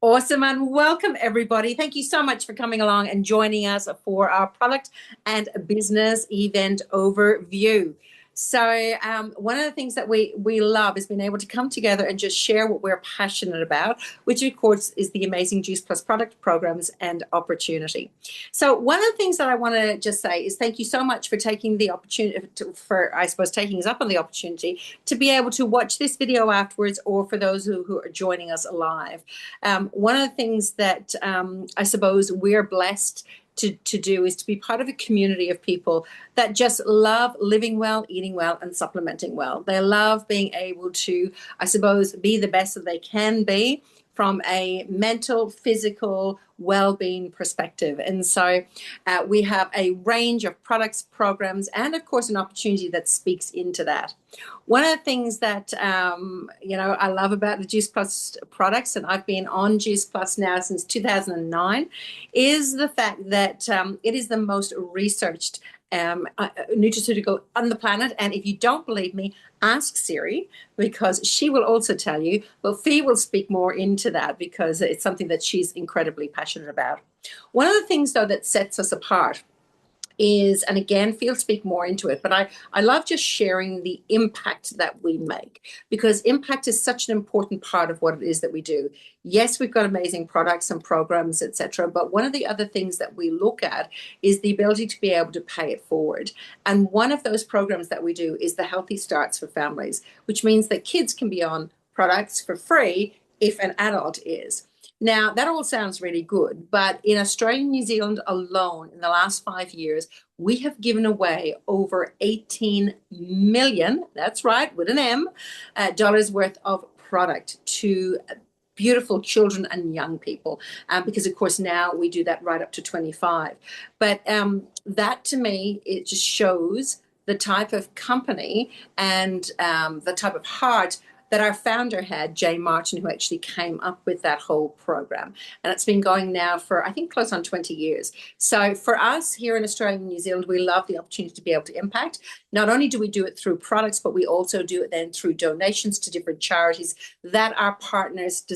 Awesome and welcome everybody. Thank you so much for coming along and joining us for our product and business event overview. One of the things that we love is being able to come together and just share what we're passionate about, which of course is the amazing Juice Plus product programs and opportunity. So one of the things that I want to just say is thank you so much for taking the opportunity I suppose, taking us up on the opportunity to be able to watch this video afterwards, or for those who are joining us live. One of the things that I suppose we're blessed to do is to be part of a community of people that just love living well, eating well, and supplementing well. They love being able to, I suppose, be the best that they can be from a mental, physical, well-being perspective. And so we have a range of products, programs, and of course an opportunity that speaks into that. One of the things that I love about the Juice Plus products, and I've been on Juice Plus now since 2009, is the fact that it is the most researched nutraceutical on the planet. And if you don't believe me, ask Siri, because she will also tell you. But Fee will speak more into that because it's something that she's incredibly passionate about. One of the things, though, that sets us apart is, and again, Phil speak more into it, but I love just sharing the impact that we make, because impact is such an important part of what it is that we do. Yes, we've got amazing products and programs, etc. But one of the other things that we look at is the ability to be able to pay it forward. And one of those programs that we do is the Healthy Starts for Families, which means that kids can be on products for free if an adult is. Now, that all sounds really good, but in Australia and New Zealand alone, in the last 5 years, we have given away over 18 million, that's right, with an M, dollars worth of product to beautiful children and young people, because of course now we do that right up to 25. But that to me, it just shows the type of company and the type of heart that our founder had, Jay Martin, who actually came up with that whole program. And it's been going now for, I think, close on 20 years. So for us here in Australia and New Zealand, we love the opportunity to be able to impact. Not only do we do it through products, but we also do it then through donations to different charities that our partners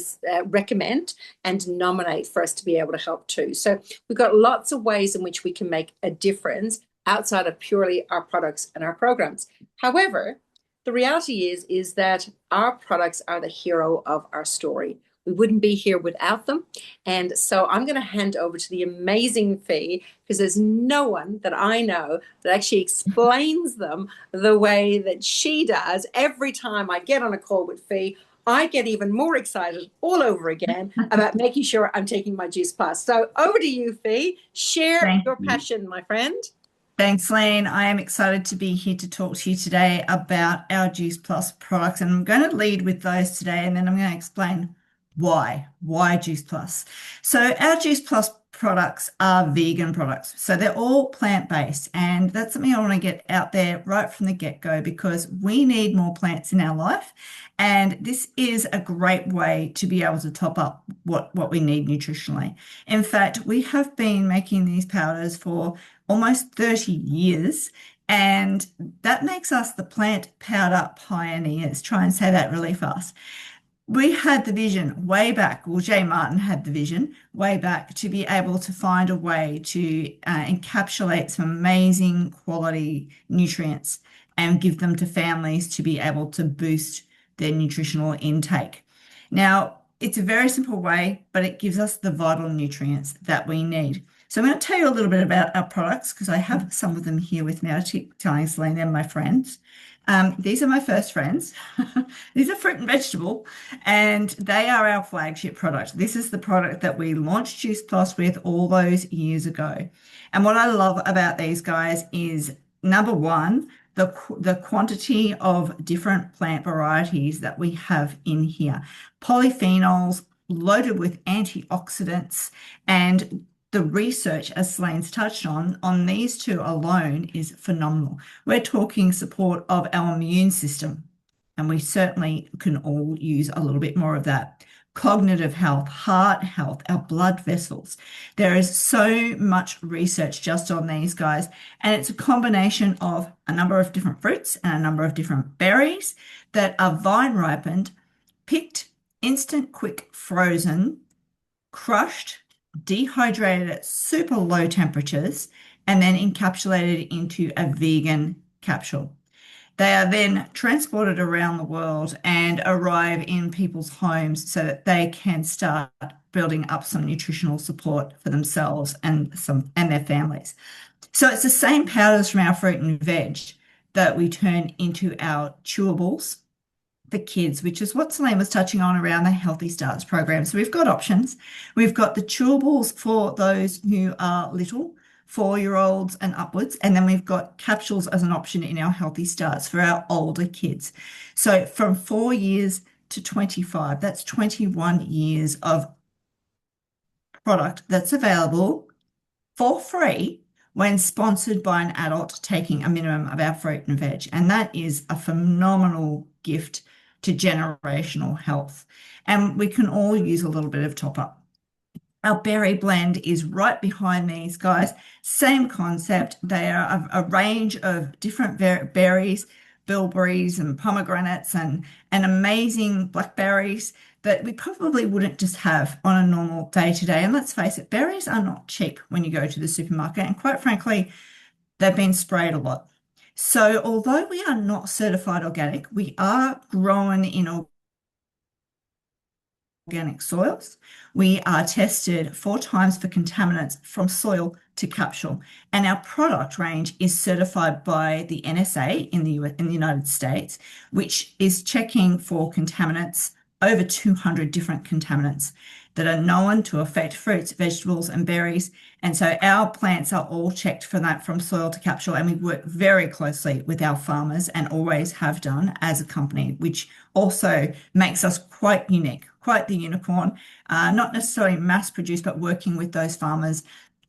recommend and nominate for us to be able to help too. So we've got lots of ways in which we can make a difference outside of purely our products and our programs. However, the reality is that our products are the hero of our story. We wouldn't be here without them. And so I'm going to hand over to the amazing Fee, because there's no one that I know that actually explains them the way that she does. Every time I get on a call with Fee, I get even more excited all over again about making sure I'm taking my Juice Plus. So over to you, Fee. Share Thank your you. passion, my friend. Thanks, Lane. I am excited to be here to talk to you today about our Juice Plus products, and I'm going to lead with those today, and then I'm going to explain why Juice Plus. So our Juice Plus products are vegan products. So they're all plant-based, and that's something I want to get out there right from the get-go, because we need more plants in our life, and this is a great way to be able to top up what we need nutritionally. In fact, we have been making these powders for almost 30 years, and that makes us the plant powder pioneers. Try and say that really fast. We had the vision way back, well, Jay Martin had the vision way back to be able to find a way to encapsulate some amazing quality nutrients and give them to families to be able to boost their nutritional intake. Now, it's a very simple way, but it gives us the vital nutrients that we need. So I'm going to tell you a little bit about our products, because I have some of them here with me. I keep telling Celine they're my friends. These are my first friends. These are fruit and vegetable, and they are our flagship product. This is the product that we launched Juice Plus with all those years ago. And what I love about these guys is, number one, the quantity of different plant varieties that we have in here. Polyphenols, loaded with antioxidants, and the research, as Selene's touched on these two alone is phenomenal. We're talking support of our immune system, and we certainly can all use a little bit more of that. Cognitive health, heart health, our blood vessels. There is so much research just on these guys, and it's a combination of a number of different fruits and a number of different berries that are vine ripened, picked, instant, quick, frozen, crushed, dehydrated at super low temperatures, and then encapsulated into a vegan capsule. They are then transported around the world and arrive in people's homes so that they can start building up some nutritional support for themselves and their families. So it's the same powders from our fruit and veg that we turn into our chewables for kids, which is what Celine was touching on around the Healthy Starts program. So we've got options. We've got the chewables for those who are little, 4-year-olds and upwards, and then we've got capsules as an option in our Healthy Starts for our older kids. So from 4 years to 25, that's 21 years of product that's available for free when sponsored by an adult taking a minimum of our fruit and veg. And that is a phenomenal gift to generational health. And we can all use a little bit of top up. Our berry blend is right behind these guys. Same concept. They are a range of different berries, bilberries and pomegranates and amazing blackberries that we probably wouldn't just have on a normal day to day. And let's face it, berries are not cheap when you go to the supermarket. And quite frankly, they've been sprayed a lot. So although we are not certified organic, we are grown in organic soils. We are tested 4 times for contaminants from soil to capsule. And our product range is certified by the NSA in the United States, which is checking for contaminants, over 200 different contaminants that are known to affect fruits, vegetables, and berries. And so our plants are all checked for that from soil to capsule. And we work very closely with our farmers and always have done as a company, which also makes us quite unique, quite the unicorn, not necessarily mass produced, but working with those farmers.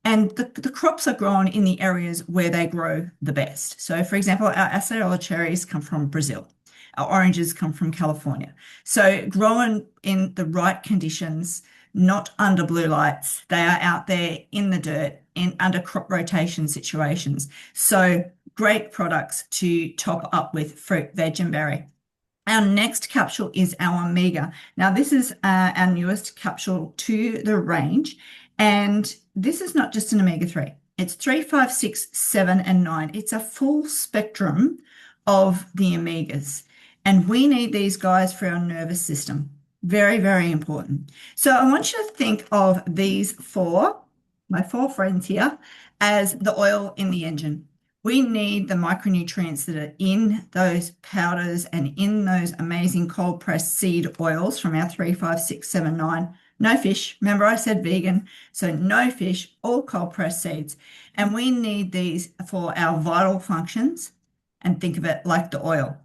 And the crops are grown in the areas where they grow the best. So, for example, our acerola cherries come from Brazil. Our oranges come from California. So grown in the right conditions, not under blue lights. They are out there in the dirt, in under crop rotation situations. So great products to top up with fruit, veg, and berry. Our next capsule is our Omega. Now, this is our newest capsule to the range, and this is not just an omega-3. It's 3, 5, 6, 7, and 9. It's a full spectrum of the omegas, and we need these guys for our nervous system. Very, very important. So I want you to think of these my 4 friends here, as the oil in the engine. We need the micronutrients that are in those powders and in those amazing cold pressed seed oils from our 3, 5, 6, 7, 9. No fish. Remember, I said vegan. So no fish, all cold pressed seeds. And we need these for our vital functions. And think of it like the oil.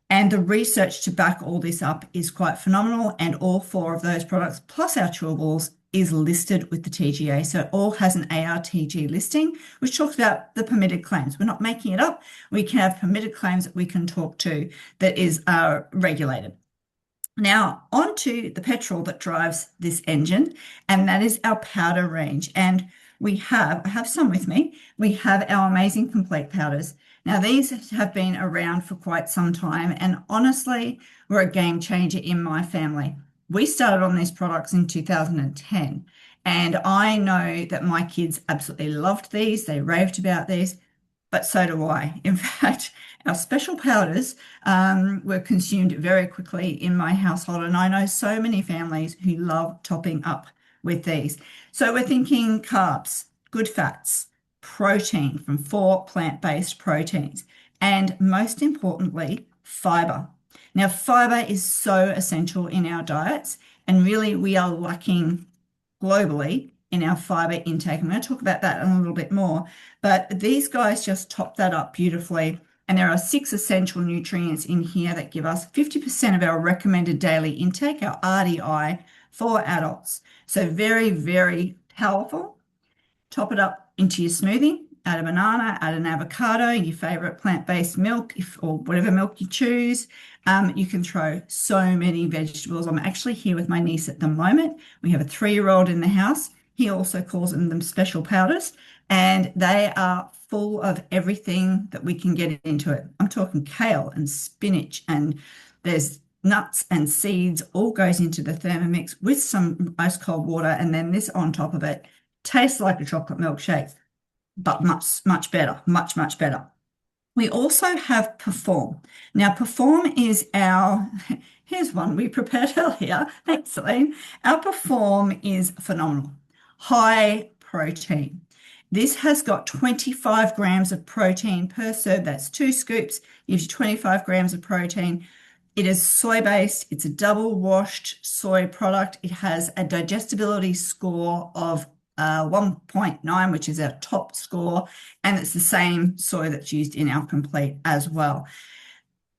And the research to back all this up is quite phenomenal. And all 4 of those products, plus our chewables, is listed with the TGA. So it all has an ARTG listing, which talks about the permitted claims. We're not making it up. We can have permitted claims that we can talk to that is regulated. Now, on to the petrol that drives this engine, and that is our powder range. And I have some with me. We have our amazing complete powders. Now, these have been around for quite some time, and honestly, were a game changer in my family. We started on these products in 2010, and I know that my kids absolutely loved these. They raved about these, but so do I. In fact, our special powders were consumed very quickly in my household, and I know so many families who love topping up with these. So we're thinking carbs, good fats, protein from 4 plant-based proteins, and most importantly, fiber. Now, fiber is so essential in our diets, and really we are lacking globally in our fiber intake. I'm going to talk about that a little bit more, but these guys just top that up beautifully. And there are 6 essential nutrients in here that give us 50% of our recommended daily intake, our RDI, for adults. So very, very powerful. Top it up into your smoothie, add a banana, add an avocado, your favorite plant-based milk, or whatever milk you choose. You can throw so many vegetables. I'm actually here with my niece at the moment. We have a 3-year-old in the house. He also calls them special powders, and they are full of everything that we can get into it. I'm talking kale and spinach, and there's nuts and seeds all goes into the Thermomix with some ice cold water, and then this on top of it tastes like a chocolate milkshake, but much better, much better. We also have Perform. Now, Perform is our, here's one we prepared earlier. Thanks, Celine. Our Perform is phenomenal. High protein. This has got 25 grams of protein per serve. That's 2 scoops, gives you 25 grams of protein. It is soy-based. It's a double washed soy product. It has a digestibility score of 1.9, which is our top score, and it's the same soy that's used in our complete as well.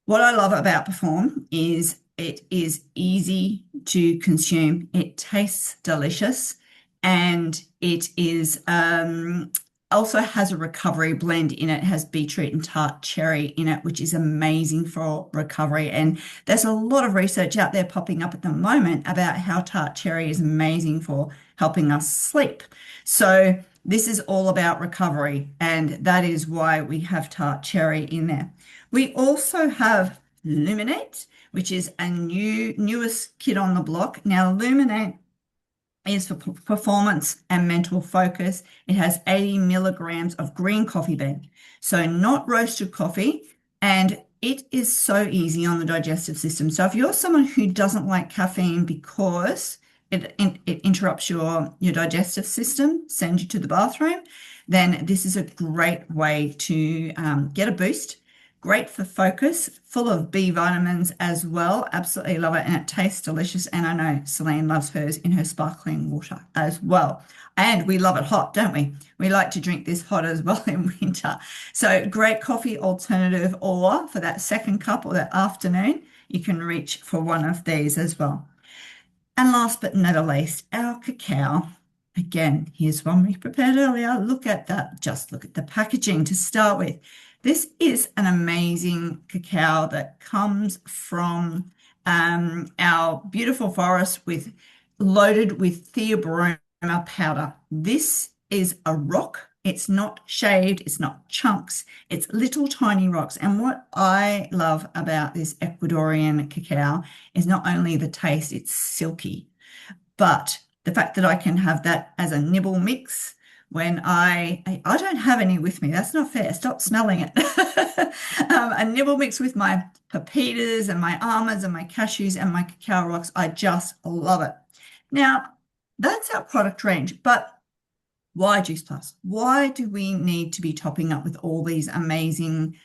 What I love about Perform is it is easy to consume. It tastes delicious, and it is also has a recovery blend in it. It has beetroot and tart cherry in it, which is amazing for recovery. And there's a lot of research out there popping up at the moment about how tart cherry is amazing for helping us sleep. So this is all about recovery, and that is why we have tart cherry in there. We also have Luminate, which is a newest kid on the block. Now, Luminate is for performance and mental focus. It has 80 milligrams of green coffee bean, so not roasted coffee, and it is so easy on the digestive system. So if you're someone who doesn't like caffeine because it interrupts your digestive system, sends you to the bathroom, then this is a great way to get a boost. Great for focus, full of B vitamins as well. Absolutely love it. And it tastes delicious. And I know Celine loves hers in her sparkling water as well. And we love it hot, don't we? We like to drink this hot as well in winter. So great coffee alternative, or for that second cup or that afternoon, you can reach for one of these as well. And last but not least, our cacao. Again, here's one we prepared earlier. Look at that. Just look at the packaging to start with. This is an amazing cacao that comes from our beautiful forest loaded with theobroma powder. This is a rock. It's not shaved. It's not chunks. It's little tiny rocks. And what I love about this Ecuadorian cacao is not only the taste, it's silky, but the fact that I can have that as a nibble mix when I don't have any with me. That's not fair. Stop smelling it. A nibble mix with my pepitas and my almonds and my cashews and my cacao rocks. I just love it. Now, that's our product range, but why Juice Plus? Why do we need to be topping up with all these amazing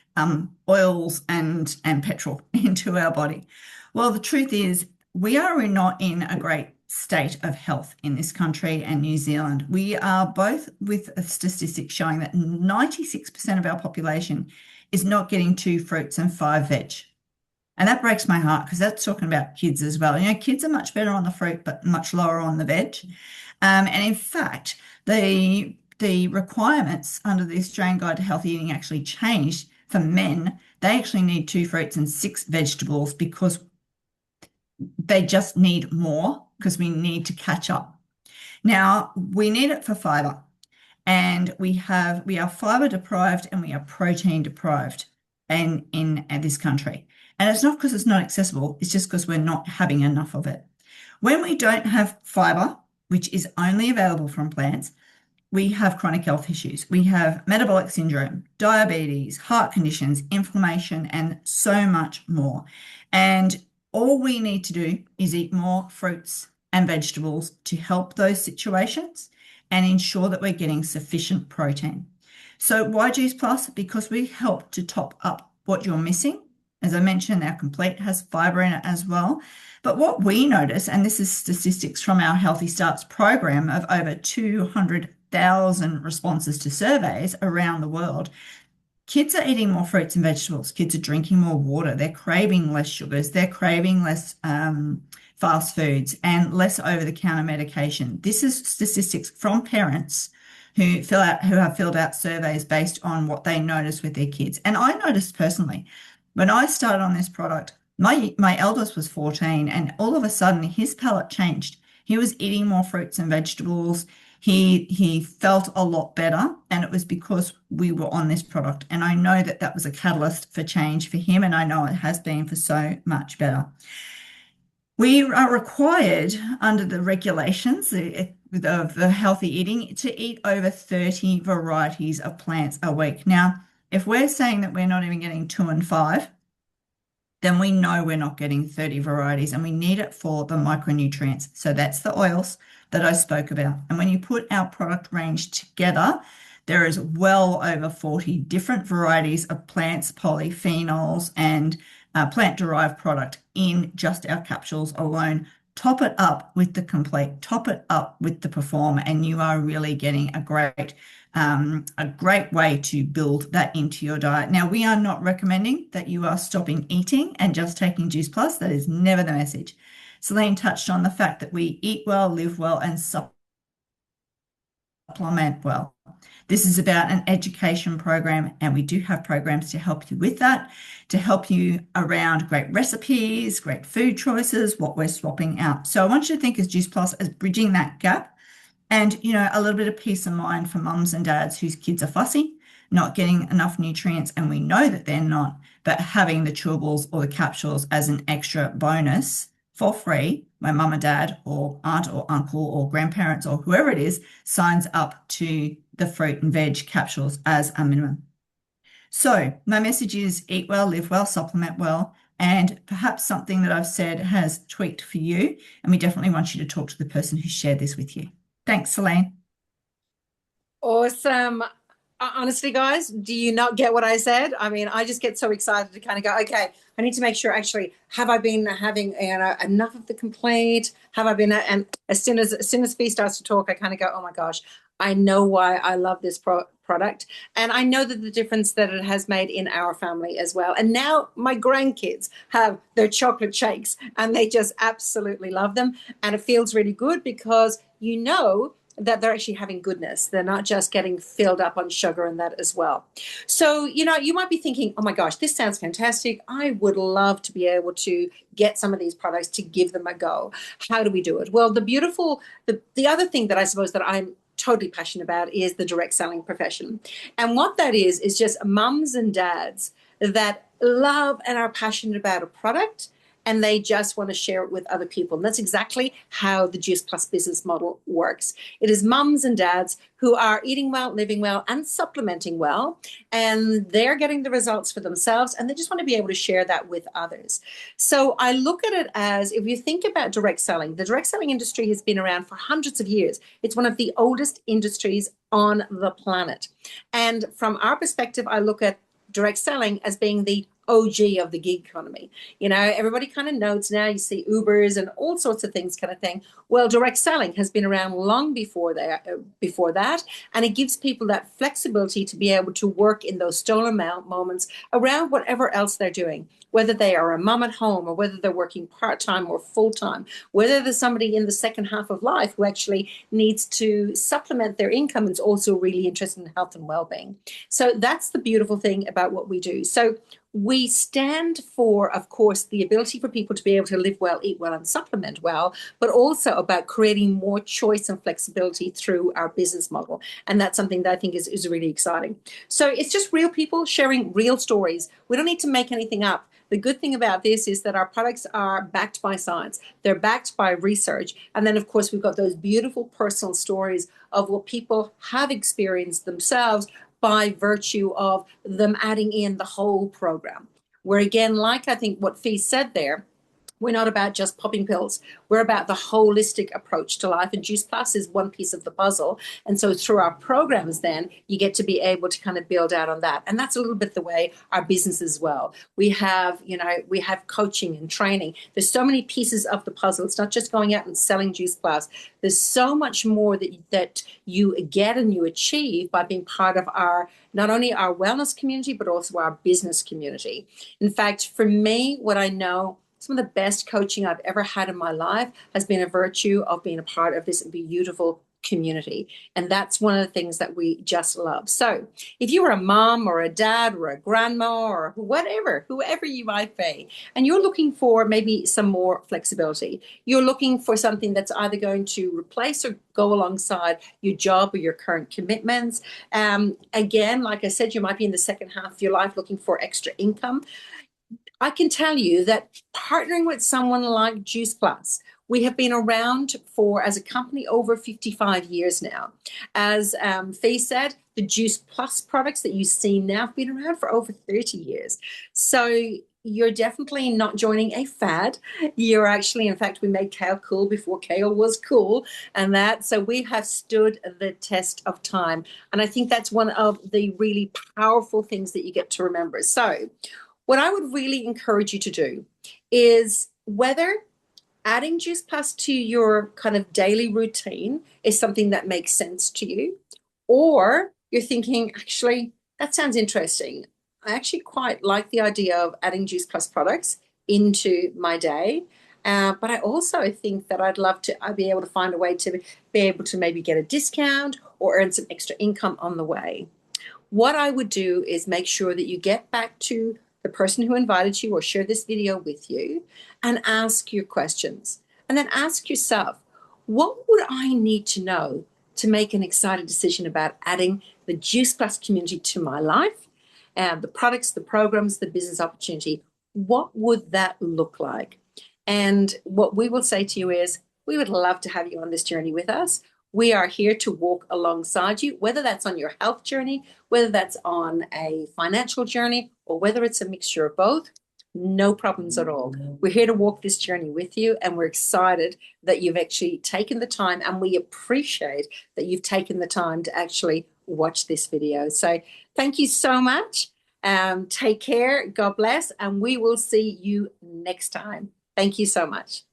oils and petrol into our body? Well, the truth is we are not in a great state of health in this country and New Zealand. We are both with a statistic showing that 96% of our population is not getting 2 fruits and 5 veg. And that breaks my heart because that's talking about kids as well. You know, kids are much better on the fruit, but much lower on the veg. And in fact, the requirements under the Australian Guide to Healthy Eating actually changed for men. They actually need 2 fruits and 6 vegetables because they just need more, because we need to catch up. Now, we need it for fiber, and we are fiber deprived and we are protein deprived in this country. And it's not because it's not accessible, it's just because we're not having enough of it. When we don't have fiber, which is only available from plants, we have chronic health issues. We have metabolic syndrome, diabetes, heart conditions, inflammation, and so much more. And all we need to do is eat more fruits and vegetables to help those situations and ensure that we're getting sufficient protein. So why Juice Plus? Because we help to top up what you're missing. As I mentioned, our complete has fiber in it as well. But what we notice, and this is statistics from our Healthy Starts program of over 200,000 responses to surveys around the world, kids are eating more fruits and vegetables. Kids are drinking more water. They're craving less sugars. They're craving less fast foods and less over-the-counter medication. This is statistics from parents who have filled out surveys based on what they notice with their kids. And I noticed personally, when I started on this product, my eldest was 14, and all of a sudden his palate changed. He was eating more fruits and vegetables. He felt a lot better, and it was because we were on this product. And I know that that was a catalyst for change for him, and I know it has been for so much better. We are required under the regulations of the healthy eating to eat over 30 varieties of plants a week. Now, if we're saying that we're not even getting 2 and 5, then we know we're not getting 30 varieties, and we need it for the micronutrients. So that's the oils that I spoke about. And when you put our product range together, there is well over 40 different varieties of plants, polyphenols, and plant-derived product in just our capsules alone. Top it up with the complete, top it up with the perform, and you are really getting a great way to build that into your diet. Now, we are not recommending that you are stopping eating and just taking Juice Plus. That is never the message. Celine touched on the fact that we eat well, live well, and supplement well. This is about an education program, and we do have programs to help you with that, to help you around great recipes, great food choices, what we're swapping out. So I want you to think of Juice Plus as bridging that gap, and, a little bit of peace of mind for mums and dads whose kids are fussy, not getting enough nutrients, and we know that they're not, but having the chewables or the capsules as an extra bonus for free when mum and dad or aunt or uncle or grandparents or whoever it is signs up to the fruit and veg capsules as a minimum. So my message is eat well, live well, supplement well, and perhaps something that I've said has tweaked for you, and we definitely want you to talk to the person who shared this with you. Thanks, Celine. Awesome. Honestly, guys, do you not get what I said? I mean, I just get so excited to kind of go, okay, I need to make sure actually, have I been having enough of the complete? Have I been, and as soon as Fee starts to talk, I kind of go, oh my gosh, I know why I love this product. And I know that the difference that it has made in our family as well. And now my grandkids have their chocolate shakes and they just absolutely love them. And it feels really good because that they're actually having goodness. They're not just getting filled up on sugar and that as well. So, you might be thinking, oh my gosh, this sounds fantastic. I would love to be able to get some of these products to give them a go. How do we do it? Well, the other thing that I suppose that I'm totally passionate about is the direct selling profession. And what that is just mums and dads that love and are passionate about a product, and they just want to share it with other people. And that's exactly how the Juice Plus business model works. It is mums and dads who are eating well, living well, and supplementing well, and they're getting the results for themselves, and they just want to be able to share that with others. So I look at it as, if you think about direct selling, the direct selling industry has been around for hundreds of years. It's one of the oldest industries on the planet. And from our perspective, I look at direct selling as being the OG of the gig economy. Everybody kind of knows now. You see Ubers and all sorts of things kind of thing. Well, direct selling has been around long before that, and it gives people that flexibility to be able to work in those stolen moments around whatever else they're doing, whether they are a mom at home or whether they're working part-time or full-time, whether there's somebody in the second half of life who actually needs to supplement their income and is also really interested in health and well-being. So that's the beautiful thing about what we do. So we stand for, of course, the ability for people to be able to live well, eat well, and supplement well, but also about creating more choice and flexibility through our business model. And that's something that I think is really exciting. So it's just real people sharing real stories. We don't need to make anything up. The good thing about this is that our products are backed by science. They're backed by research. And then, of course, we've got those beautiful personal stories of what people have experienced themselves by virtue of them adding in the whole program. Where again, like I think what Fee said there, we're not about just popping pills. We're about the holistic approach to life, and Juice Plus is one piece of the puzzle. And so through our programs, then you get to be able to kind of build out on that. And that's a little bit the way our business as well. We have coaching and training. There's so many pieces of the puzzle. It's not just going out and selling Juice Plus. There's so much more that you get and you achieve by being part of not only our wellness community, but also our business community. In fact, for me, what I know, some of the best coaching I've ever had in my life has been a virtue of being a part of this beautiful community. And that's one of the things that we just love. So if you are a mom or a dad or a grandma or whoever you might be, and you're looking for maybe some more flexibility, you're looking for something that's either going to replace or go alongside your job or your current commitments. Again, like I said, you might be in the second half of your life looking for extra income. I can tell you that partnering with someone like Juice Plus, we have been around for, as a company, over 55 years now. As Faye said, the Juice Plus products that you see now have been around for over 30 years. So you're definitely not joining a fad. You're actually, in fact, we made kale cool before kale was cool, and that, so we have stood the test of time. And I think that's one of the really powerful things that you get to remember. So what I would really encourage you to do is, whether adding Juice Plus to your kind of daily routine is something that makes sense to you, or you're thinking, actually, that sounds interesting. I actually quite like the idea of adding Juice Plus products into my day. But I also think that I'd be able to find a way to be able to maybe get a discount or earn some extra income on the way. What I would do is make sure that you get back to the person who invited you or shared this video with you and ask your questions. And then ask yourself, what would I need to know to make an excited decision about adding the Juice Plus community to my life? And the products, the programs, the business opportunity, what would that look like? And what we will say to you is, we would love to have you on this journey with us. We are here to walk alongside you, whether that's on your health journey, whether that's on a financial journey, or whether it's a mixture of both. No problems at all. We're here to walk this journey with you, and we're excited that you've actually taken the time, and we appreciate that you've taken the time to actually watch this video. So thank you so much. Take care. God bless, and we will see you next time. Thank you so much.